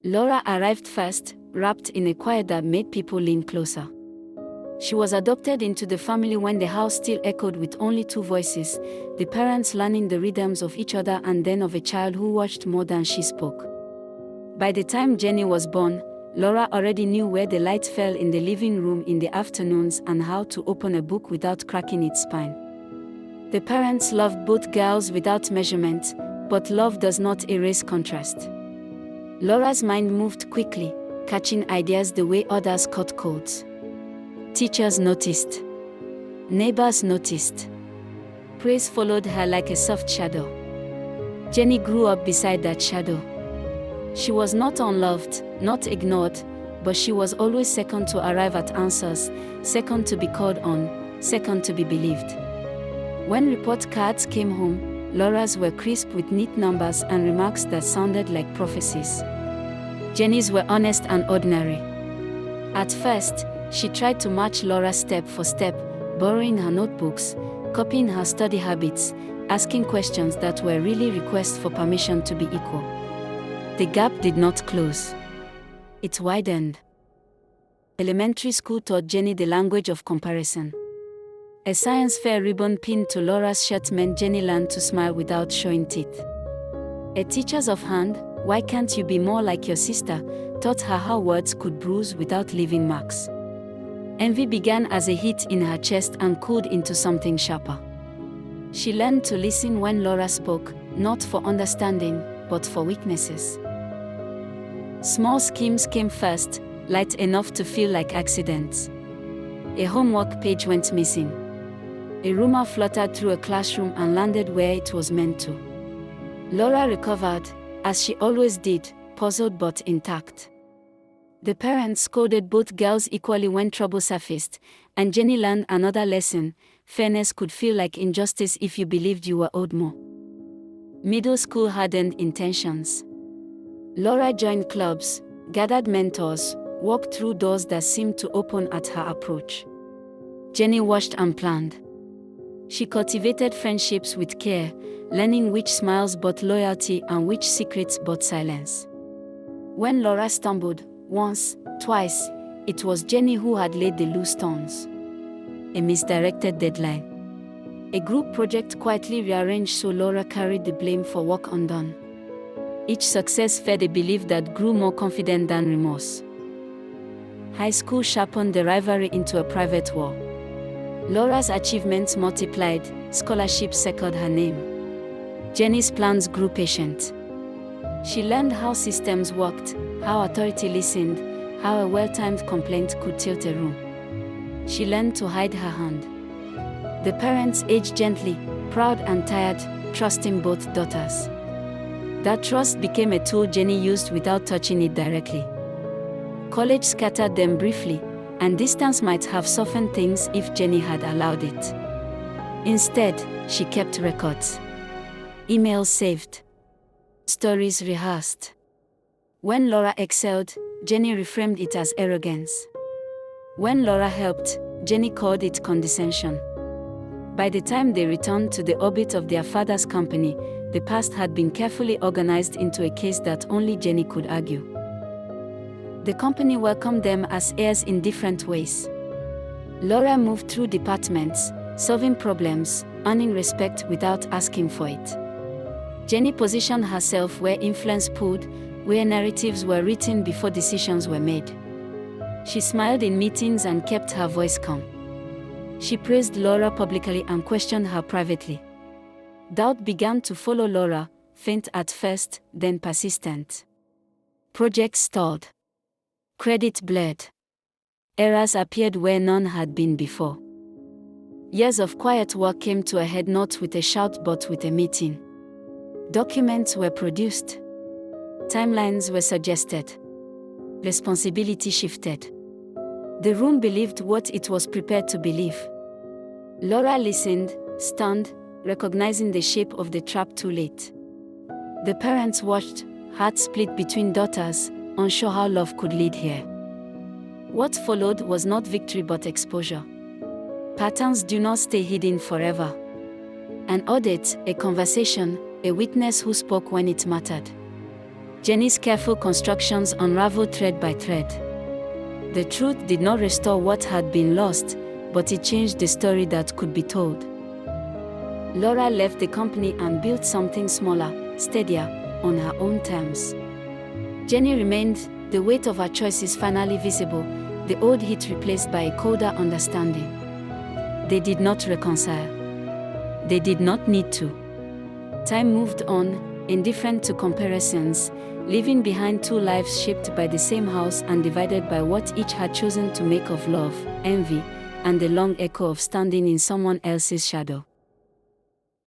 Laura arrived first, wrapped in a quiet that made people lean closer. She was adopted into the family when the house still echoed with only two voices, the parents learning the rhythms of each other and then of a child who watched more than she spoke. By the time Jenny was born, Laura already knew where the light fell in the living room in the afternoons and how to open a book without cracking its spine. The parents loved both girls without measurement, but love does not erase contrast. Laura's mind moved quickly, catching ideas the way others caught codes. Teachers noticed. Neighbors noticed. Praise followed her like a soft shadow. Jenny grew up beside that shadow. She was not unloved, not ignored, but she was always second to arrive at answers, second to be called on, second to be believed. When report cards came home, Laura's were crisp with neat numbers and remarks that sounded like prophecies. Jenny's were honest and ordinary. At first, she tried to match Laura step for step, borrowing her notebooks, copying her study habits, asking questions that were really requests for permission to be equal. The gap did not close. It widened. Elementary school taught Jenny the language of comparison. A science fair ribbon pinned to Laura's shirt meant Jenny learned to smile without showing teeth. A teacher's offhand, "Why can't you be more like your sister?" taught her how words could bruise without leaving marks. Envy began as a hit in her chest and cooled into something sharper. She learned to listen when Laura spoke, not for understanding, but for weaknesses. Small schemes came first, light enough to feel like accidents. A homework page went missing. A rumor fluttered through a classroom and landed where it was meant to. Laura recovered, as she always did, puzzled but intact. The parents scolded both girls equally when trouble surfaced, and Jenny learned another lesson: fairness could feel like injustice if you believed you were owed more. Middle school hardened intentions. Laura joined clubs, gathered mentors, walked through doors that seemed to open at her approach. Jenny watched and planned. She cultivated friendships with care, learning which smiles brought loyalty and which secrets brought silence. When Laura stumbled, once, twice, it was Jenny who had laid the loose stones. A misdirected deadline. A group project quietly rearranged so Laura carried the blame for work undone. Each success fed a belief that grew more confident than remorse. High school sharpened the rivalry into a private war. Laura's achievements multiplied, scholarships echoed her name. Jenny's plans grew patient. She learned how systems worked, how authority listened, how a well-timed complaint could tilt a room. She learned to hide her hand. The parents aged gently, proud and tired, trusting both daughters. That trust became a tool Jenny used without touching it directly. College scattered them briefly, and distance might have softened things if Jenny had allowed it. Instead, she kept records. Emails saved. Stories rehearsed. When Laura excelled, Jenny reframed it as arrogance. When Laura helped, Jenny called it condescension. By the time they returned to the orbit of their father's company, the past had been carefully organized into a case that only Jenny could argue. The company welcomed them as heirs in different ways. Laura moved through departments, solving problems, earning respect without asking for it. Jenny positioned herself where influence pulled, where narratives were written before decisions were made. She smiled in meetings and kept her voice calm. She praised Laura publicly and questioned her privately. Doubt began to follow Laura, faint at first, then persistent. Projects stalled. Credit blurred. Errors appeared where none had been before. Years of quiet work came to a head not with a shout but with a meeting. Documents were produced. Timelines were suggested. Responsibility shifted. The room believed what it was prepared to believe. Laura listened, stunned, recognizing the shape of the trap too late. The parents watched, hearts split between daughters, unsure how love could lead here. What followed was not victory but exposure. Patterns do not stay hidden forever. An audit, a conversation, a witness who spoke when it mattered. Jenny's careful constructions unraveled thread by thread. The truth did not restore what had been lost, but it changed the story that could be told. Laura left the company and built something smaller, steadier, on her own terms. Jenny remained, the weight of her choices finally visible, the old heat replaced by a colder understanding. They did not reconcile. They did not need to. Time moved on, indifferent to comparisons, leaving behind two lives shaped by the same house and divided by what each had chosen to make of love, envy, and the long echo of standing in someone else's shadow.